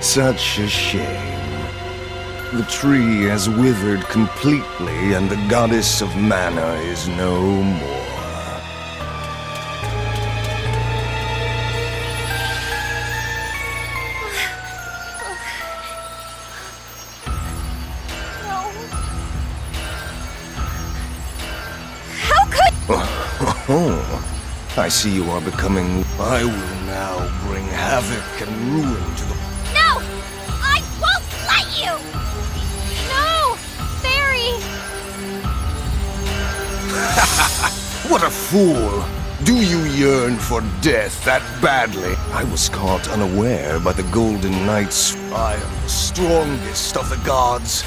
Such a shame. The tree has withered completely, and the goddess of mana is no more. Oh, I see you are becoming... I will now bring havoc and ruin to the... No! I won't let you! No! Fairy! What a fool! Do you yearn for death that badly? I was caught unaware by the Golden Knights. I am the strongest of the gods.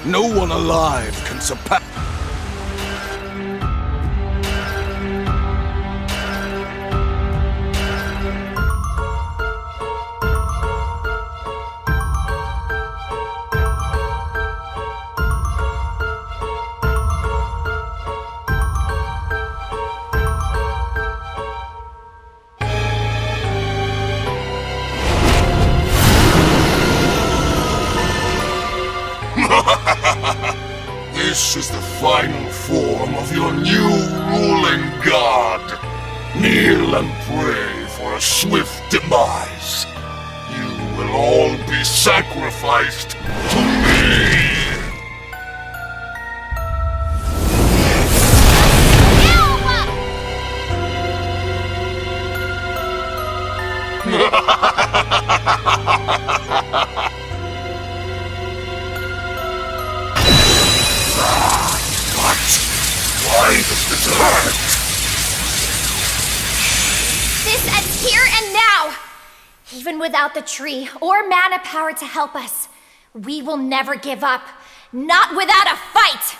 No one alive can surpass... This is the final form of your new ruling god. Kneel and pray for a swift demise. You will all be sacrificed to me! Why does this hurt? This ends here and now! Even without the tree or mana power to help us, we will never give up. Not without a fight!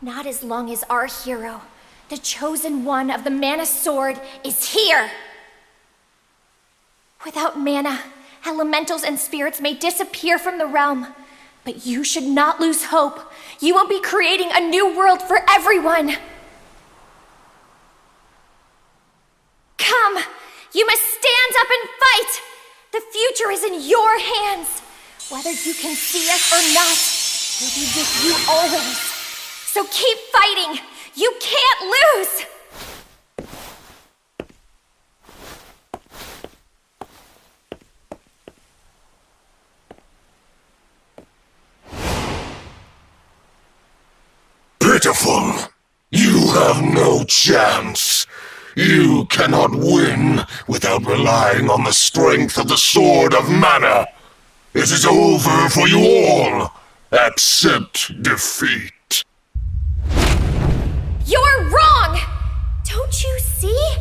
Not as long as our hero, the chosen one of the mana sword, is here! Without mana, elementals and spirits may disappear from the realm. But you should not lose hope. You will be creating a new world for everyone. Come, you must stand up and fight. The future is in your hands. Whether you can see us or not, we'll be with you always. So keep fighting. You can't lose. Pitiful! You have no chance. You cannot win without relying on the strength of the Sword of Mana. It is over for you all. Accept defeat. You're wrong! Don't you see?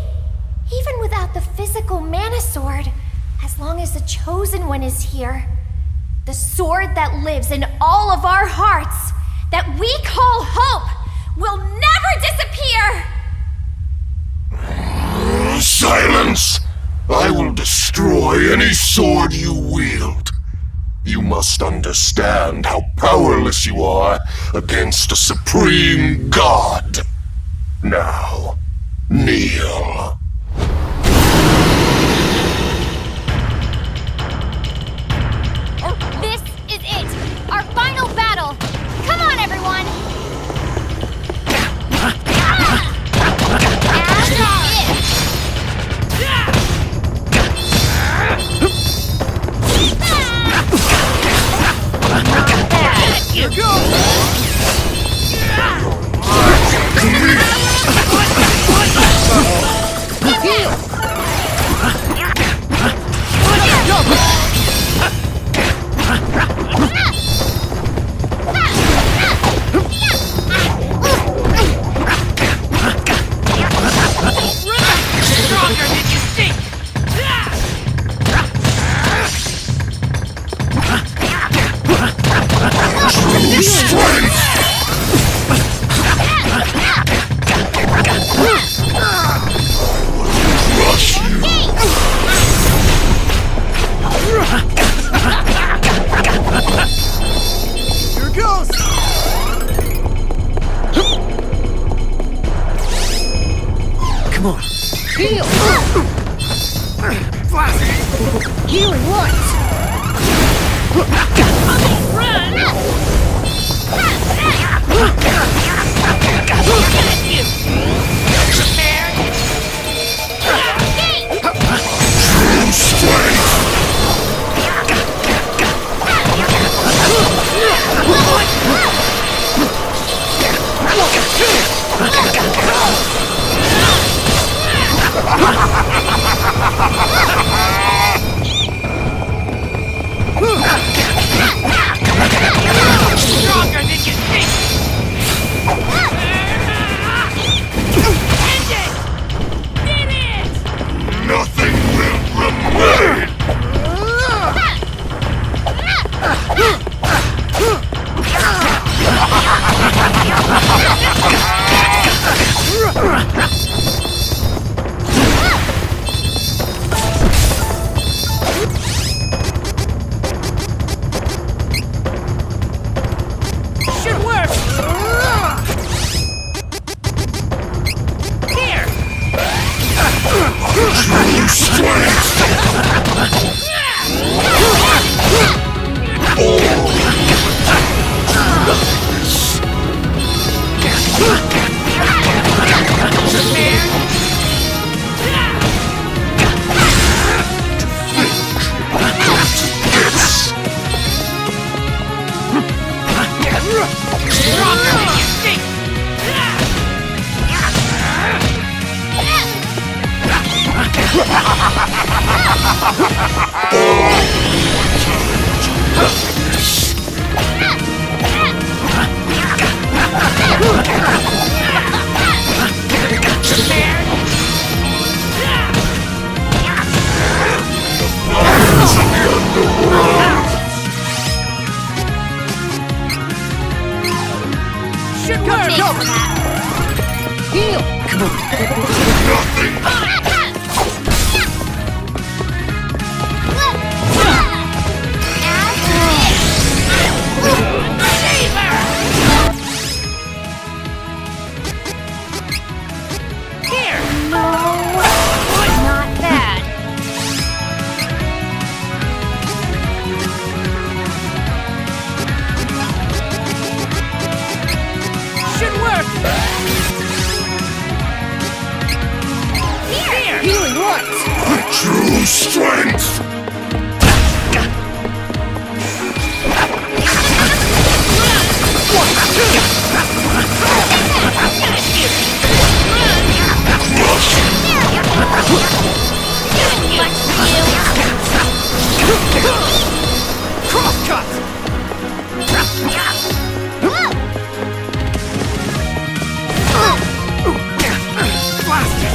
Even without the physical mana sword, as long as the Chosen One is here, the sword that lives in all of our hearts, that we call hope, will never disappear! Silence! I will destroy any sword you wield. You must understand how powerless you are against a supreme god. Now, kneel. This is it! Our final battle! Come on, everyone! Here goes! Stronger than you think! True strength! Crush you! Here goes! Come on. Heal! Healing once! Run! Stronger than you think! End it! Did it! Nothing will remain! Should work! Here! True strength! Stronger than you think! Should work! Heal! Here! Not bad. Should work! Here! Healing once! True strength! Crosscut! Blast it!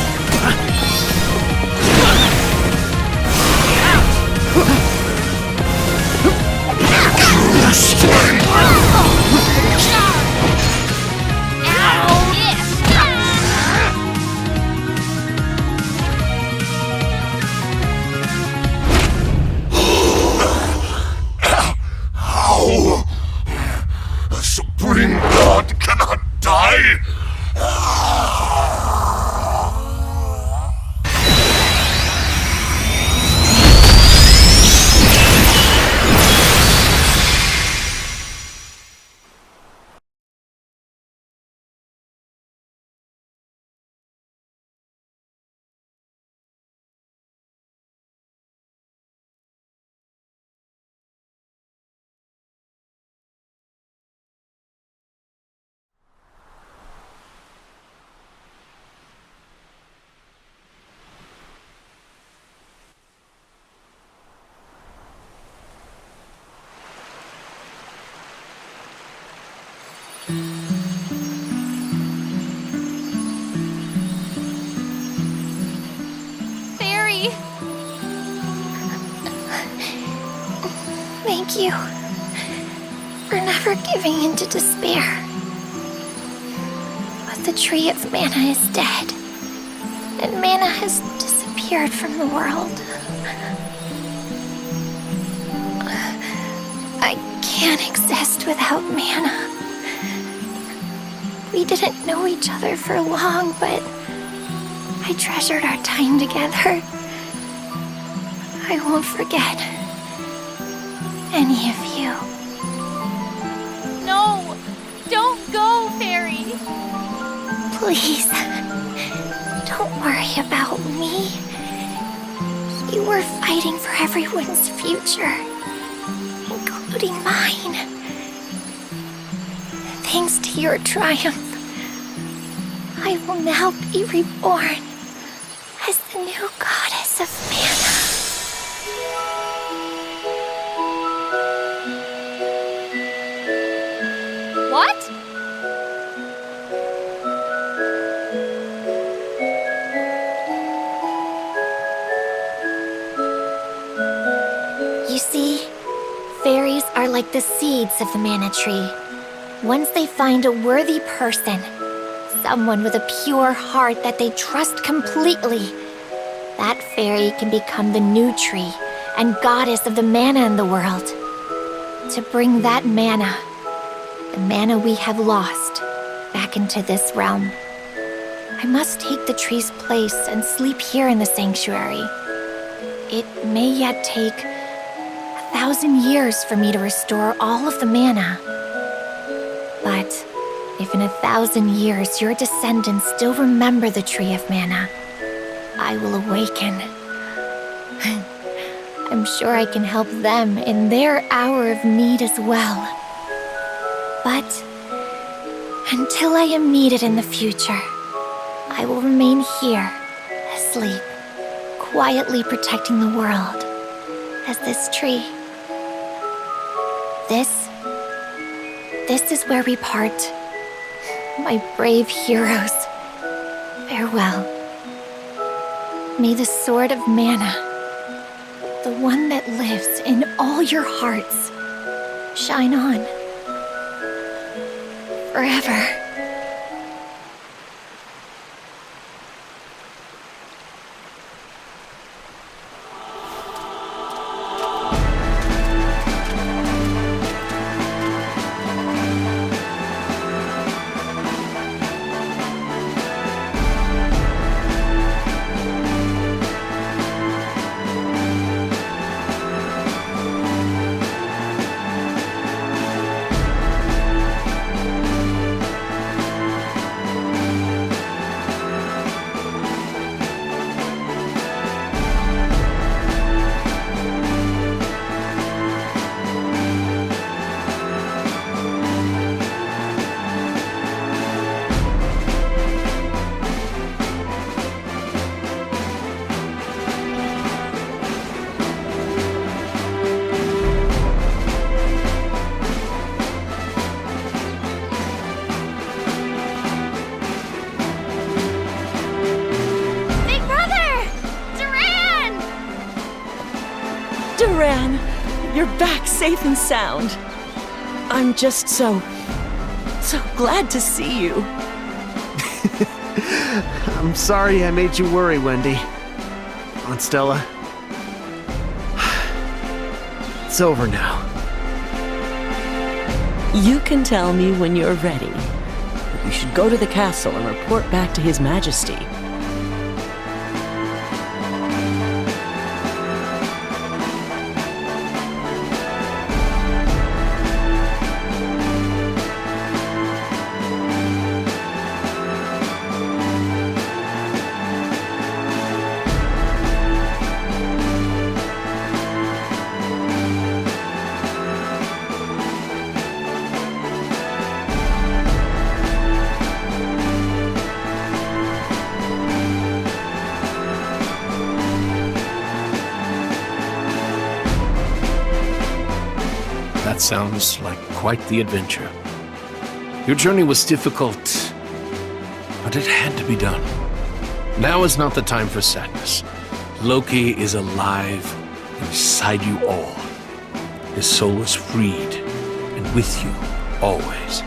True strength! How? A supreme god cannot die? Barry! Thank you for never giving in to despair. But the tree of mana is dead, and mana has disappeared from the world. I can't exist without mana. We didn't know each other for long, but I treasured our time together. I won't forget any of you. No! Don't go, Fairy! Please, don't worry about me. You were fighting for everyone's future, including mine. Thanks to your triumph, I will now be reborn as the new goddess of mana. What? You see, fairies are like the seeds of the mana tree. Once they find a worthy person, someone with a pure heart that they trust completely, that fairy can become the new tree and goddess of the mana in the world. To bring that mana, the mana we have lost, back into this realm, I must take the tree's place and sleep here in the sanctuary. It may yet take 1,000 years for me to restore all of the mana. But if in 1,000 years your descendants still remember the Tree of Mana, I will awaken. I'm sure I can help them in their hour of need as well. But until I am needed in the future, I will remain here, asleep, quietly protecting the world, as this tree. This is where we part. My brave heroes, farewell. May the Sword of Mana, the one that lives in all your hearts, shine on. Forever. Duran, you're back safe and sound. I'm just so glad to see you. I'm sorry I made you worry, Wendy. Aunt Stella. It's over now. You can tell me when you're ready. But you should go to the castle and report back to His Majesty. That sounds like quite the adventure. Your journey was difficult, but it had to be done. Now is not the time for sadness. Loki is alive inside you all. His soul is freed and with you always.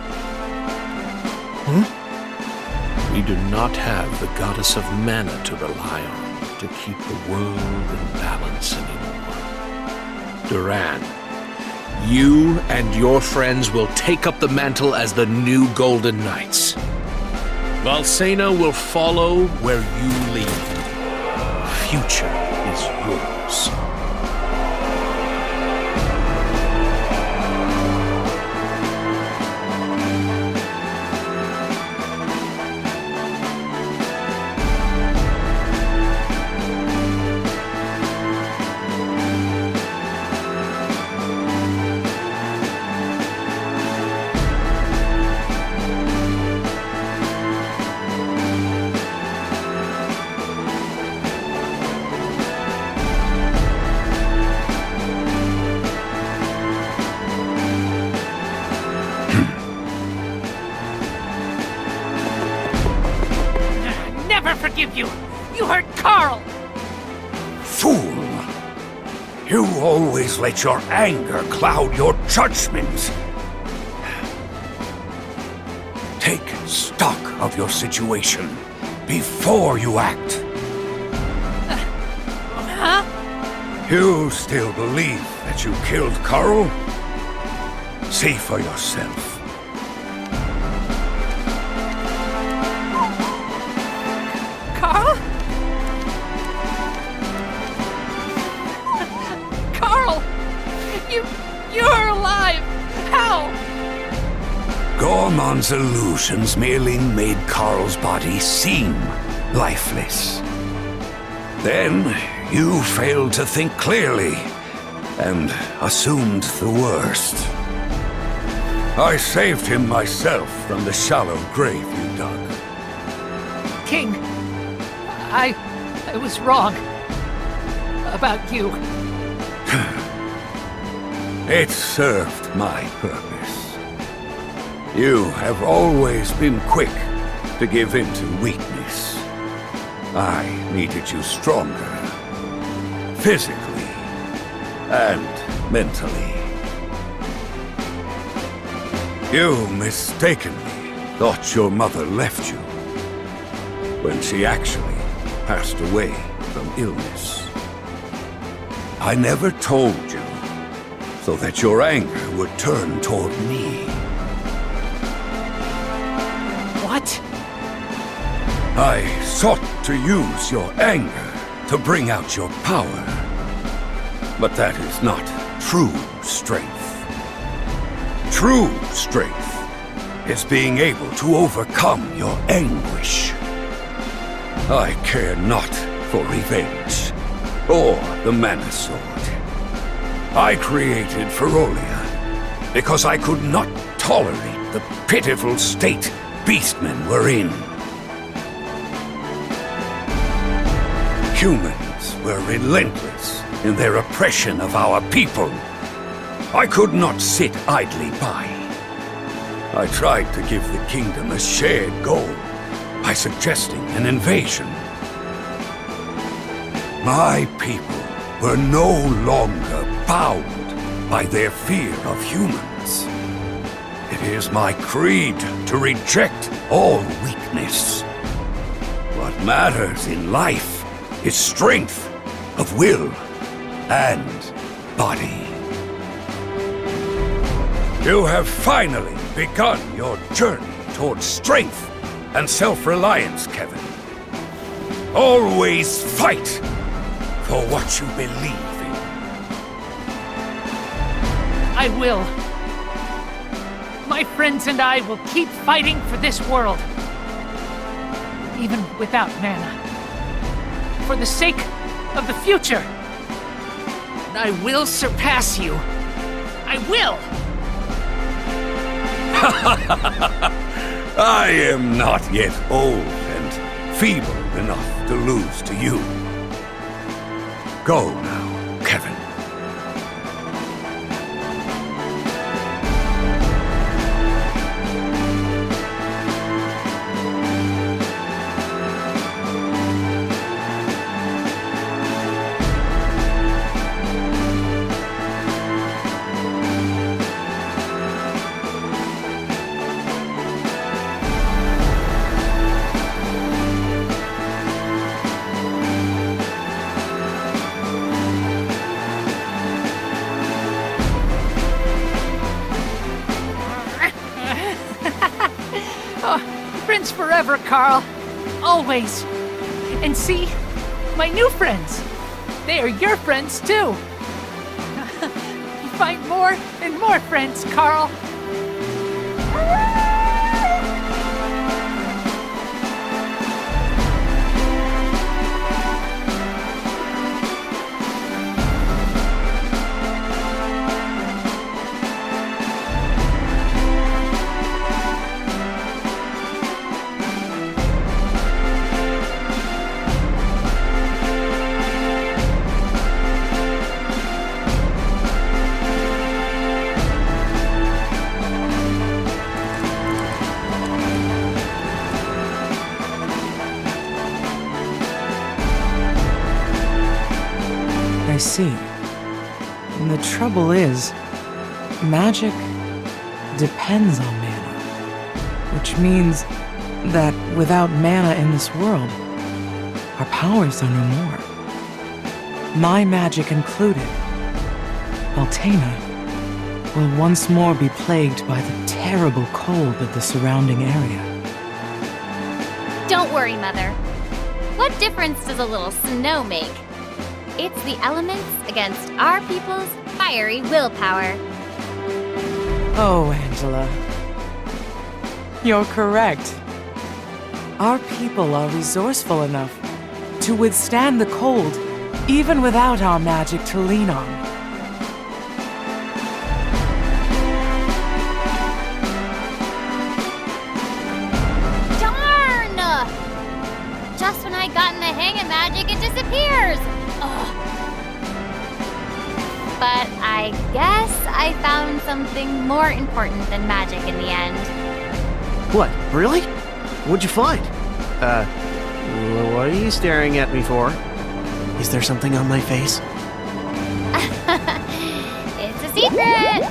We do not have the goddess of mana to rely on to keep the world in balance anymore. Duran, you and your friends will take up the mantle as the new Golden Knights. Valsena will follow where you lead. The future is yours. never forgive you! You hurt Carl! Fool! You always let your anger cloud your judgment. Take stock of your situation before you act. Huh? You still believe that you killed Carl? See for yourself. Carl? Carl! You're alive! How? Gormon's illusions merely made Carl's body seem lifeless. Then you failed to think clearly and assumed the worst. I saved him myself from the shallow grave you dug. King, I was wrong about you. It served my purpose. You have always been quick to give in to weakness. I needed you stronger, physically and mentally. You mistakenly thought your mother left you, when she actually passed away from illness. I never told you, so that your anger would turn toward me. What? I sought to use your anger to bring out your power. But that is not true strength. True strength is being able to overcome your anguish. I care not for revenge, or the Mana Sword. I created Ferolia because I could not tolerate the pitiful state beastmen were in. Humans were relentless in their oppression of our people. I could not sit idly by. I tried to give the kingdom a shared goal by suggesting an invasion. My people were no longer bound by their fear of humans. It is my creed to reject all weakness. What matters in life is strength of will and body. You have finally begun your journey towards strength and self-reliance, Kevin. Always fight for what you believe in. I will. My friends and I will keep fighting for this world. Even without mana. For the sake of the future. I will surpass you. I will! I am not yet old and feeble enough to lose to you. Go now, Kevin. Friends forever, Carl. Always. And see, my new friends. They are your friends, too. You find more and more friends, Carl. see. The trouble is, magic depends on mana, which means that without mana in this world, our powers are no more. My magic included, Altena will once more be plagued by the terrible cold of the surrounding area. Don't worry, Mother. What difference does a little snow make? It's the elements against our people's fiery willpower. Oh, Angela. You're correct. Our people are resourceful enough to withstand the cold, even without our magic to lean on. Darn! Just when I got in the hang of magic, it disappears! Ugh. But I guess I found something more important than magic in the end. What, really? What'd you find? What are you staring at me for? Is there something on my face? It's a secret!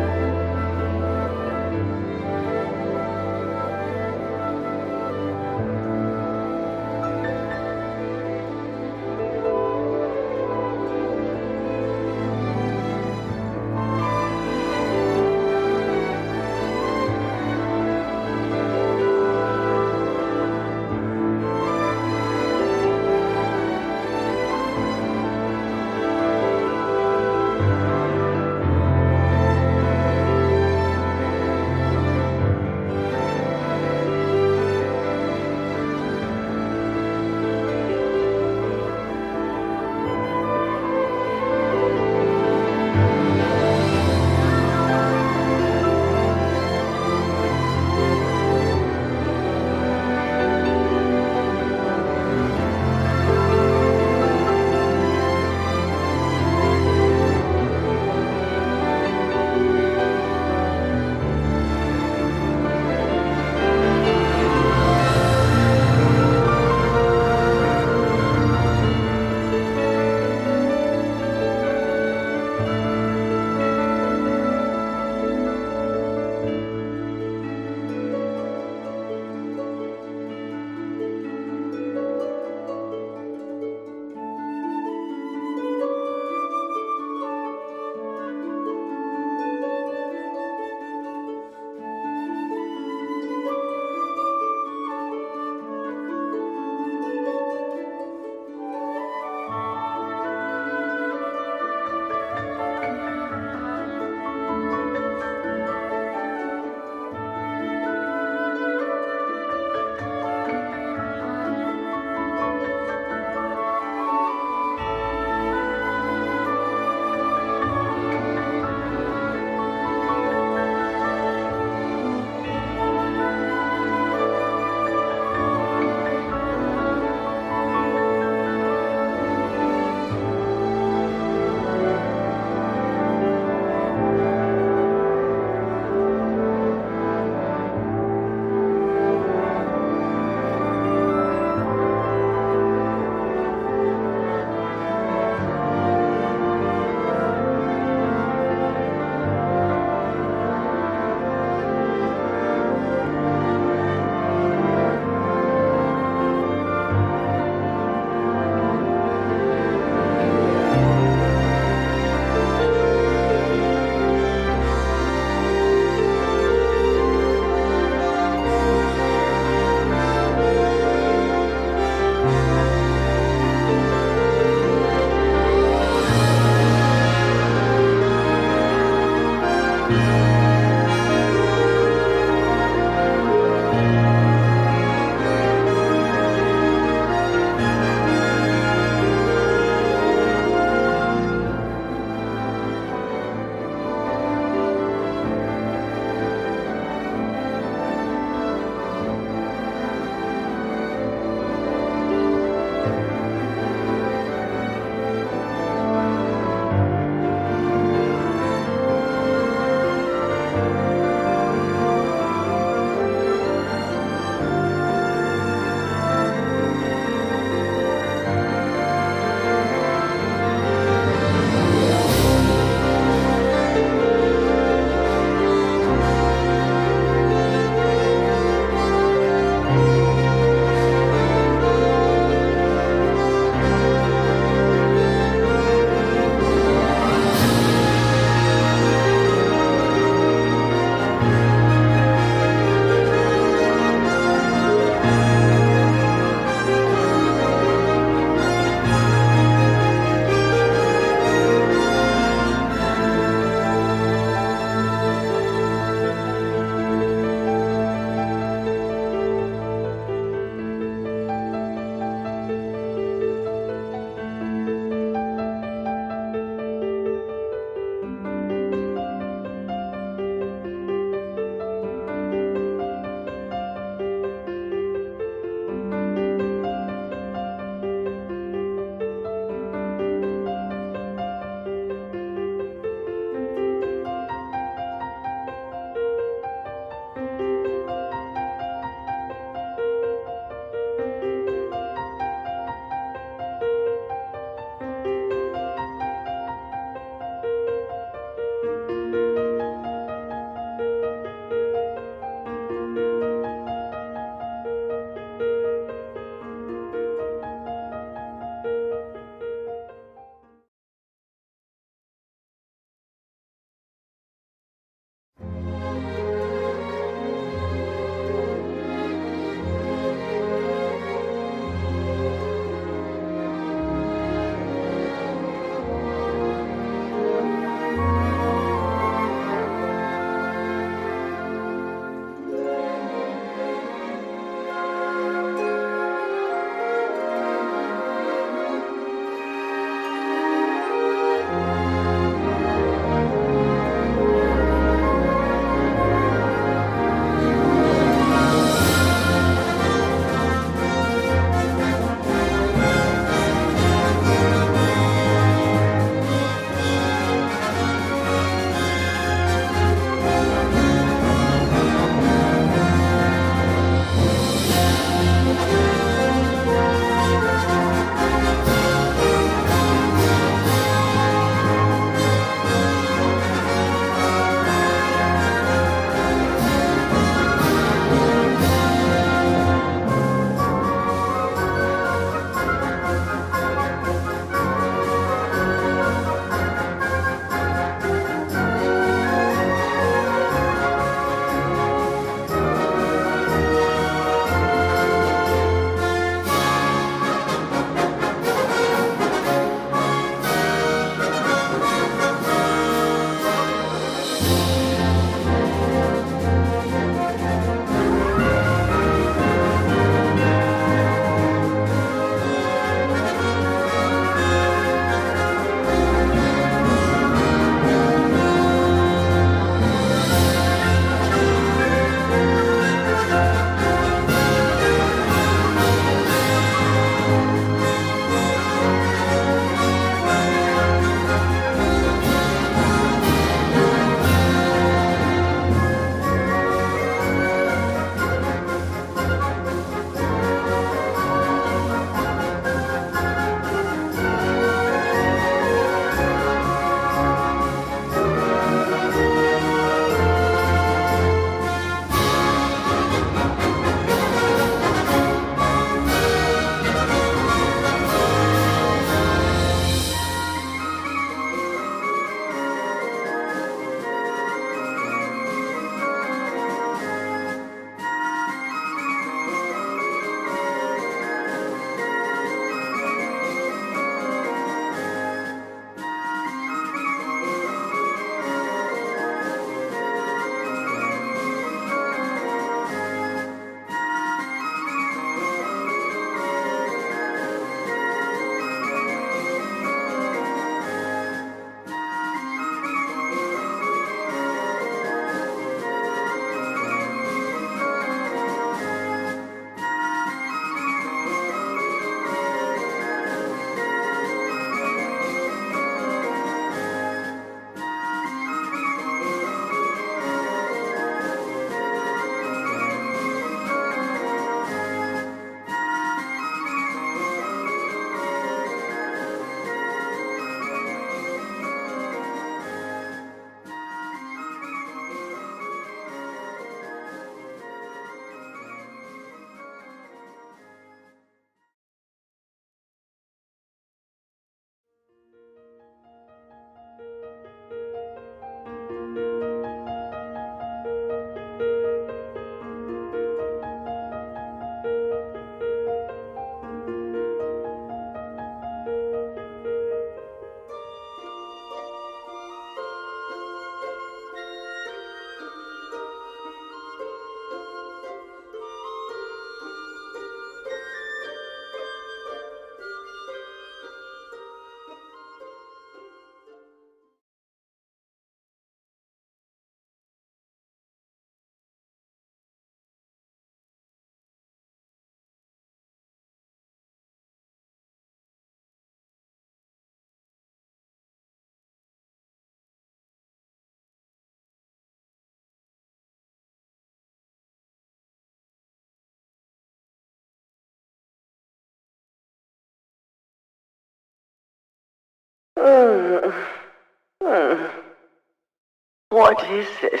What is this?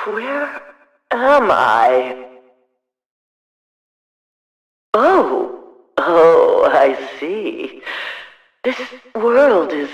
Where am I? Oh, I see. This world is